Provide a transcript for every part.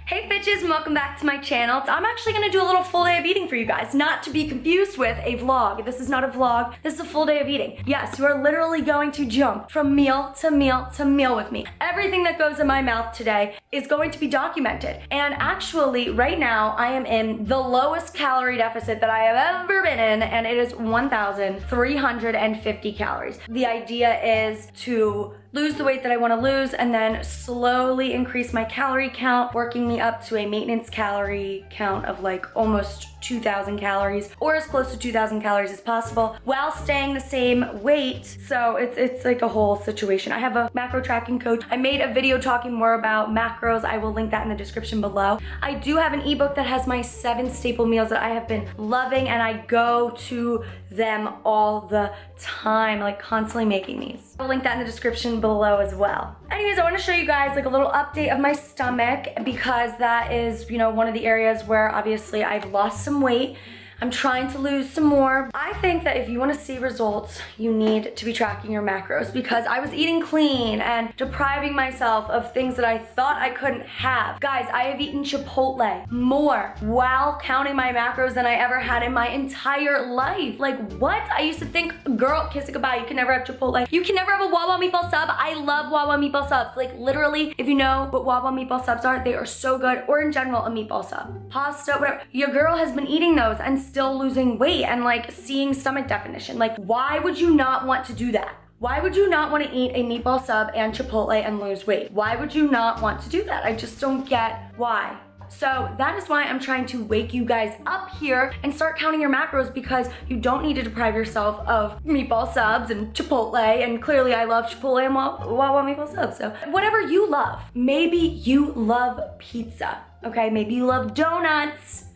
Hey Fitches, and welcome back to my channel. I'm actually gonna do a little full day of eating for you guys, not to be confused with a vlog. This is not a vlog, this is a full day of eating. Yes, you are literally going to jump from meal to meal to meal with me. Everything that goes in my mouth today is going to be documented. And actually, right now, I am in the lowest calorie deficit that I have ever been in, and it is 1,350 calories. The idea is to lose the weight that I want to lose and then slowly increase my calorie count, working me up to a maintenance calorie count of like almost 2,000 calories or as close to 2,000 calories as possible while staying the same weight. So it's like a whole situation. I have a macro tracking coach. I made a video talking more about macros. I will link that in the description below. I do have an ebook that has my 7 staple meals that I have been loving, and I go to them all the time, like constantly making these. I'll link that in the description below as well. Anyways, I want to show you guys like a little update of my stomach because that is, you know, one of the areas where obviously I've lost some weight. I'm trying to lose some more. I think that if you want to see results, you need to be tracking your macros because I was eating clean and depriving myself of things that I thought I couldn't have. Guys, I have eaten Chipotle more while counting my macros than I ever had in my entire life. Like what? I used to think, girl, kiss it goodbye. You can never have Chipotle. You can never have a Wawa meatball sub. I love Wawa meatball subs. Like literally, if you know what Wawa meatball subs are, they are so good. Or in general, a meatball sub. Pasta, whatever. Your girl has been eating those and still losing weight and like seeing stomach definition. Like why would you not want to do that? Why would you not want to eat a meatball sub and Chipotle and lose weight? Why would you not want to do that? I just don't get why. So that is why I'm trying to wake you guys up here and start counting your macros because you don't need to deprive yourself of meatball subs and Chipotle, and clearly I love Chipotle and Wawa meatball subs. So whatever you love, maybe you love pizza, okay? Maybe you love donuts.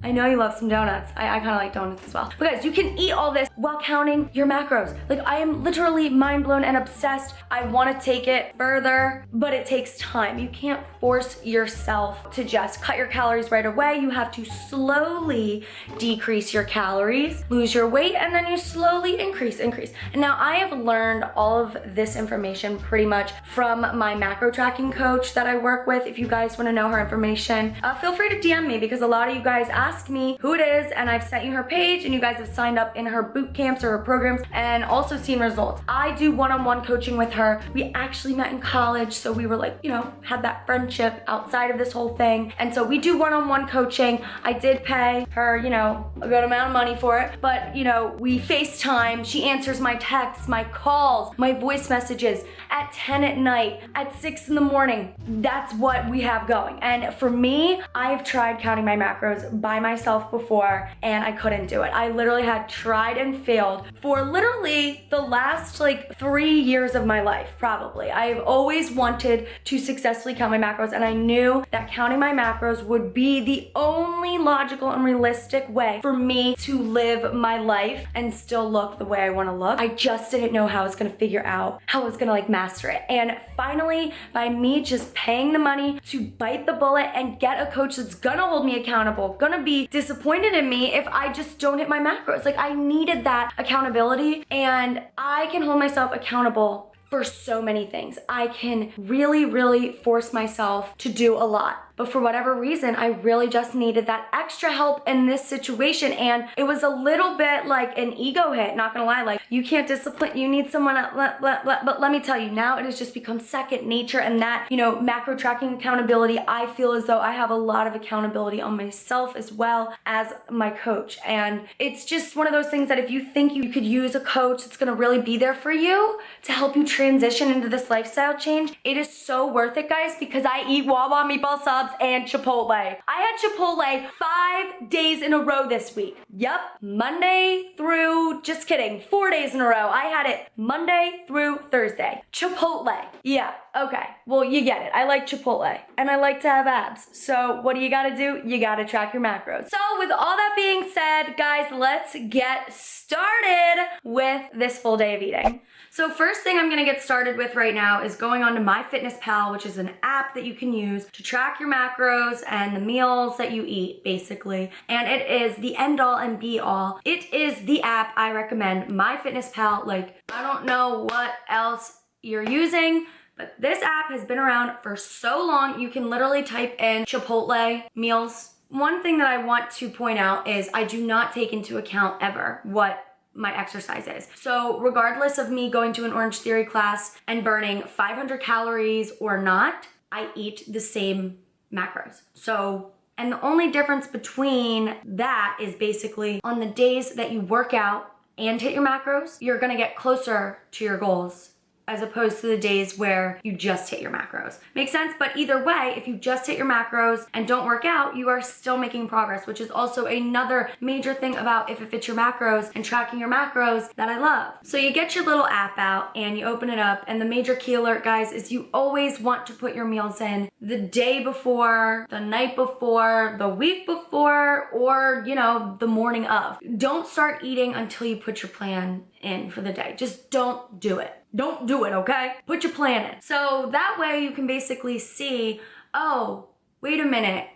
I know you love some donuts. I kind of like donuts as well. But guys, you can eat all this while counting your macros. Like I am literally mind blown and obsessed. I want to take it further, but it takes time. You can't force yourself to just cut your calories right away. You have to slowly decrease your calories, lose your weight, and then you slowly increase. And now I have learned all of this information pretty much from my macro tracking coach that I work with. If you guys want to know her information, feel free to DM me because a lot of you guys ask me who it is, and I've sent you her page and you guys have signed up in her boot camps or her programs and also seen results. I do one-on-one coaching with her. We actually met in college, so we were like, you know, had that friendship outside of this whole thing. And so we do one-on-one coaching. I did pay her, you know, a good amount of money for it, but you know, we FaceTime. She answers my texts, my calls, my voice messages at 10 at night, at 6 in the morning. That's what we have going. And for me, I've tried counting my macros by myself before and I couldn't do it. I literally had tried and failed for literally the last like 3 years of my life, probably. I've always wanted to successfully count my macros, and I knew that counting my macros would be the only logical and realistic way for me to live my life and still look the way I want to look. I just didn't know how I was going to figure out how I was going to like master it. And finally, by me just paying the money to bite the bullet and get a coach that's gonna hold me accountable, gonna be disappointed in me if I just don't hit my macros. Like I needed that accountability, and I can hold myself accountable for so many things. I can really force myself to do a lot. But for whatever reason, I really just needed that extra help in this situation. And it was a little bit like an ego hit, not gonna lie. Like, you can't discipline, you need someone, but let me tell you, now it has just become second nature. And that, you know, macro tracking accountability, I feel as though I have a lot of accountability on myself as well as my coach. And it's just one of those things that if you think you could use a coach that's gonna really be there for you to help you transition into this lifestyle change, it is so worth it, guys, because I eat Wawa meatball subs and Chipotle. I had Chipotle 5 days in a row this week. Yep, Monday through, just kidding, 4 days in a row. I had it Monday through Thursday. Chipotle. Yeah, okay. Well, you get it. I like Chipotle and I like to have abs. So what do? You gotta track your macros. So with all that being said, guys, let's get started with this full day of eating. So first thing I'm gonna get started with right now is going on to MyFitnessPal, which is an app that you can use to track your macros and the meals that you eat, basically. And it is the end all and be all. It is the app I recommend, MyFitnessPal. Like, I don't know what else you're using, But this app has been around for so long, you can literally type in Chipotle meals. One thing that I want to point out is I do not take into account ever what my exercise is. So regardless of me going to an Orange Theory class and burning 500 calories or not, I eat the same macros. So, and the only difference between that is basically on the days that you work out and hit your macros, you're gonna get closer to your goals as opposed to the days where you just hit your macros. Makes sense? But either way, if you just hit your macros and don't work out, you are still making progress, which is also another major thing about If It Fits Your Macros and tracking your macros that I love. So you get your little app out and you open it up, and the major key alert, guys, is you always want to put your meals in the day before, the night before, the week before, or, you know, the morning of. Don't start eating until you put your plan in for the day. Just don't do it. Don't do it, okay? Put your plan in. So that way you can basically see, oh, wait a minute.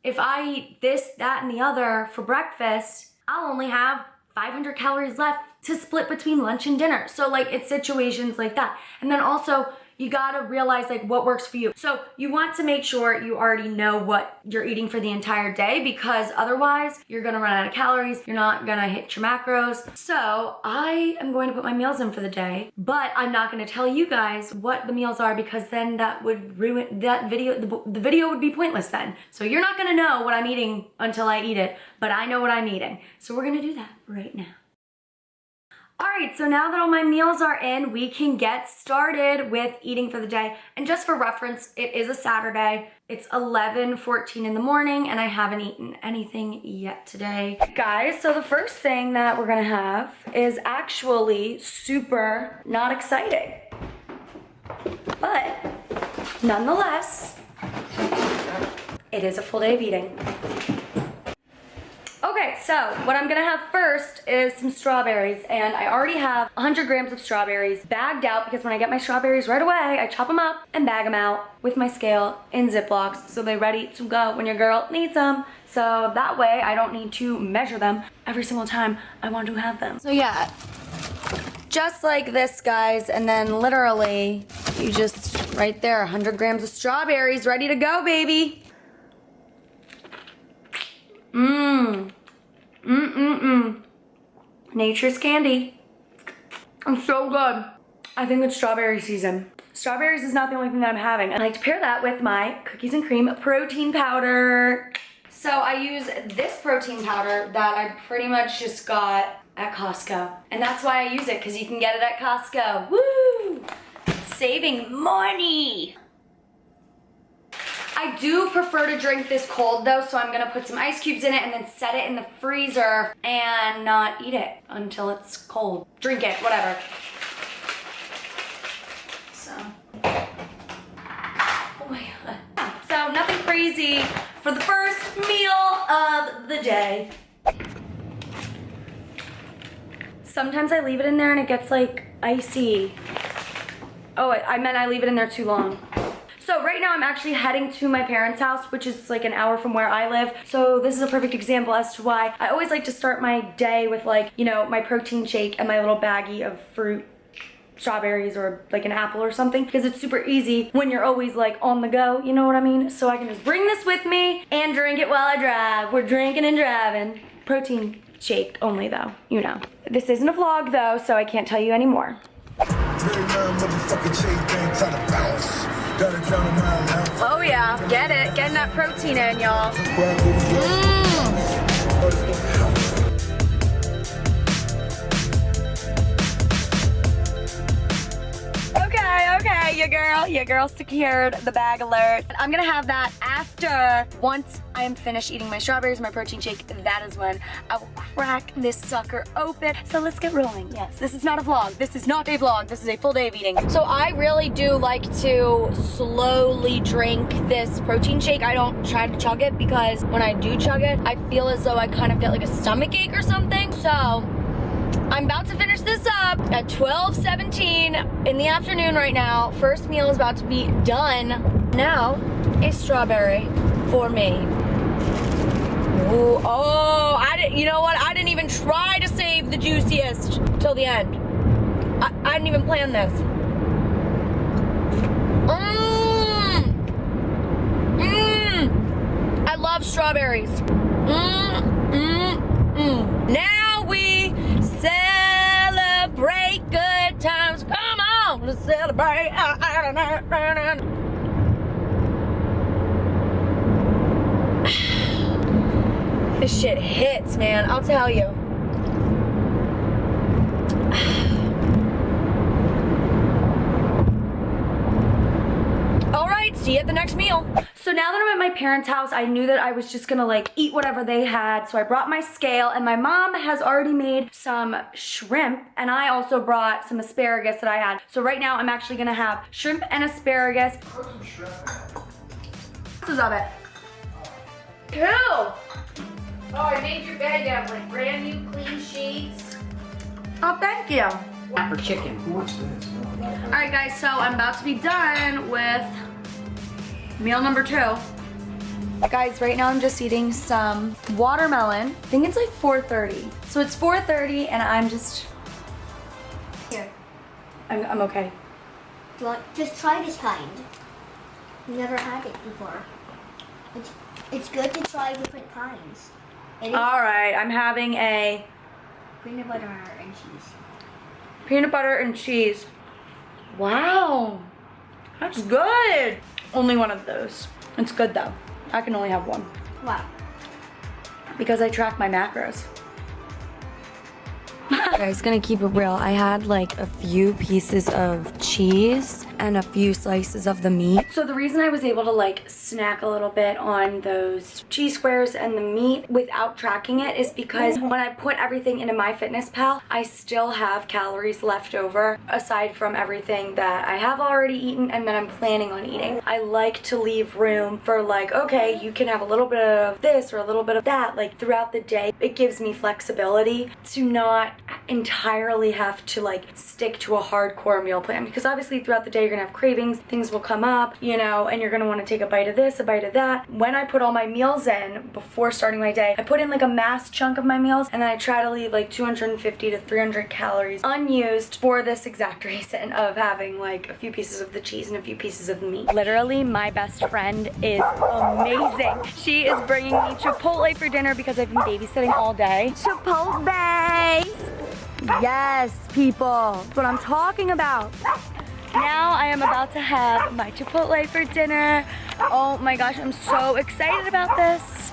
If I eat this, that, and the other for breakfast, I'll only have 500 calories left to split between lunch and dinner. So like it's situations like that. And then also you gotta realize like what works for you. So you want to make sure you already know what you're eating for the entire day, because otherwise you're gonna run out of calories, you're not gonna hit your macros. So I am going to put my meals in for the day, but I'm not gonna tell you guys what the meals are, because then that would ruin that video. The video would be pointless then. So you're not gonna know what I'm eating until I eat it, but I know what I'm eating. So we're gonna do that right now. All right, so now that all my meals are in, we can get started with eating for the day. And just for reference, it is a Saturday. It's 11:14 in the morning and I haven't eaten anything yet today. Guys, so the first thing that we're gonna have is actually super not exciting. But nonetheless, it is a full day of eating. Okay, so what I'm gonna have first is some strawberries, and I already have 100 grams of strawberries bagged out, because when I get my strawberries right away, I chop them up and bag them out with my scale in Ziplocs so they're ready to go when your girl needs them. So that way I don't need to measure them every single time I want to have them. So yeah, just like this, guys, and then literally you just, right there, 100 grams of strawberries ready to go, baby. Nature's candy. It's so good. I think it's strawberry season. Strawberries is not the only thing that I'm having. I like to pair that with my cookies and cream protein powder. So I use this protein powder that I pretty much just got at Costco. And that's why I use it, because you can get it at Costco. Woo! Saving money. I do prefer to drink this cold though, so I'm gonna put some ice cubes in it and then set it in the freezer and not eat it until it's cold. Drink it, whatever. So, oh my God. So nothing crazy for the first meal of the day. Sometimes I leave it in there and it gets like icy. Oh, I meant I leave it in there too long. So right now I'm actually heading to my parents' house, which is like an hour from where I live. So this is a perfect example as to why I always like to start my day with, like, you know, my protein shake and my little baggie of fruit, strawberries, or like an apple or something, because it's super easy when you're always like on the go, you know what I mean? So I can just bring this with me and drink it while I drive. We're drinking and driving. Protein shake only though, you know. This isn't a vlog though, so I can't tell you anymore. Oh yeah, get it. Getting that protein in, y'all. Okay, your girl secured the bag alert. I'm gonna have that after, once I am finished eating my strawberries, my protein shake, that is when I will crack this sucker open. So let's get rolling. Yes, this is not a vlog. This is not a vlog. This is a full day of eating. So I really do like to slowly drink this protein shake. I don't try to chug it, because when I do chug it, I feel as though I kind of get like a stomach ache or something. So I'm about to finish this up at 12:17 in the afternoon right now. First meal is about to be done. Now, a strawberry for me. Ooh, oh, you know what? I didn't even try to save the juiciest till the end. I didn't even plan this. strawberries. Now we celebrate good times. Come on, let's celebrate. This shit hits, man, I'll tell you. Alright, see you at the next meal. So now that I'm at my parents' house, I knew that I was just gonna like eat whatever they had. So I brought my scale, and my mom has already made some shrimp, and I also brought some asparagus that I had. So right now I'm actually gonna have shrimp and asparagus. Put some shrimp in it. Pieces of it. Cool. Oh, I made your bed. You have like brand new clean sheets. Oh, thank you. Not for chicken. What's this? All right, guys, so I'm about to be done with meal number 2. Guys, right now I'm just eating some watermelon. I think it's like 4:30. So it's 4:30 and I'm just, Here, I'm okay. just try this kind. Never had it before. It's good to try different kinds. It is All right, I'm having a peanut butter and cheese. peanut butter and cheese. Wow, that's good. Only one of those. It's good though. I can only have one Why? because I track my macros. Guys, gonna keep it real. I had like a few pieces of cheese and a few slices of the meat. So the reason I was able to like snack a little bit on those cheese squares and the meat without tracking it is because when I put everything into MyFitnessPal, I still have calories left over aside from everything that I have already eaten and that I'm planning on eating. I like to leave room for like, okay, you can have a little bit of this or a little bit of that like throughout the day. It gives me flexibility to not entirely have to like stick to a hardcore meal plan, because obviously throughout the day you're gonna have cravings, things will come up, you know, and you're gonna want to take a bite of this, a bite of that. When I put all my meals in before starting my day, I put in like a mass chunk of my meals, and then I try to leave like 250 to 300 calories unused for this exact reason of having like a few pieces of the cheese and a few pieces of the meat. Literally, my best friend is amazing. She is bringing me Chipotle for dinner because I've been babysitting all day. Chipotle! Yes, people. That's what I'm talking about. Now I am about to have my Chipotle for dinner. Oh my gosh, I'm so excited about this.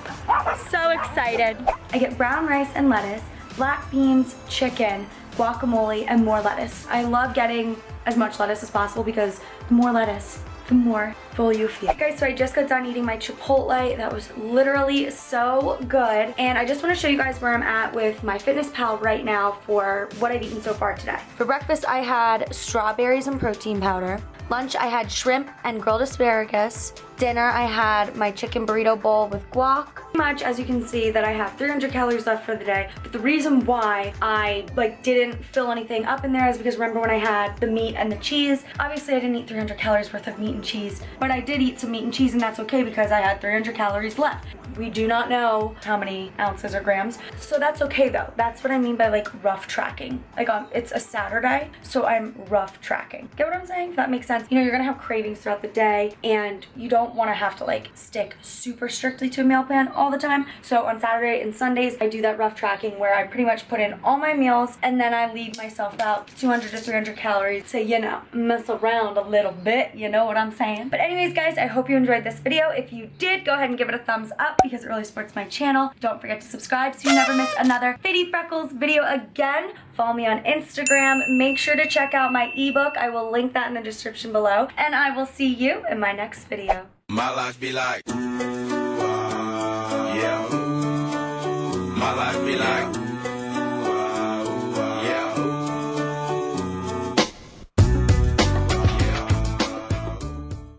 So excited. I get brown rice and lettuce, black beans, chicken, guacamole, and more lettuce. I love getting as much lettuce as possible because the more lettuce, the more full you feel. Okay, guys, so I just got done eating my Chipotle. That was literally so good. And I just want to show you guys where I'm at with MyFitnessPal right now for what I've eaten so far today. For breakfast, I had strawberries and protein powder. Lunch, I had shrimp and grilled asparagus. Dinner, I had my chicken burrito bowl with guac. Pretty much, as you can see, that I have 300 calories left for the day. But the reason why I like didn't fill anything up in there is because remember when I had the meat and the cheese? Obviously, I didn't eat 300 calories worth of meat and cheese, but I did eat some meat and cheese, and that's okay because I had 300 calories left. We do not know how many ounces or grams, so that's okay though. That's what I mean by like rough tracking. Like it's a Saturday, so I'm rough tracking. Get what I'm saying? If that makes sense. You know, you're gonna have cravings throughout the day, and you don't want to have to like stick super strictly to a meal plan all the time. So on Saturday and Sundays, I do that rough tracking where I pretty much put in all my meals, and then I leave myself about 200 to 300 calories to, you know, mess around a little bit. You know what I'm saying? But anyways, guys, I hope you enjoyed this video. If you did, go ahead and give it a thumbs up because it really supports my channel. Don't forget to subscribe so you never miss another Fitty Freckles video again. Follow me on Instagram. Make sure to check out my ebook. I will link that in the description below. And I will see you in my next video. My life be like, yeah. My life be like.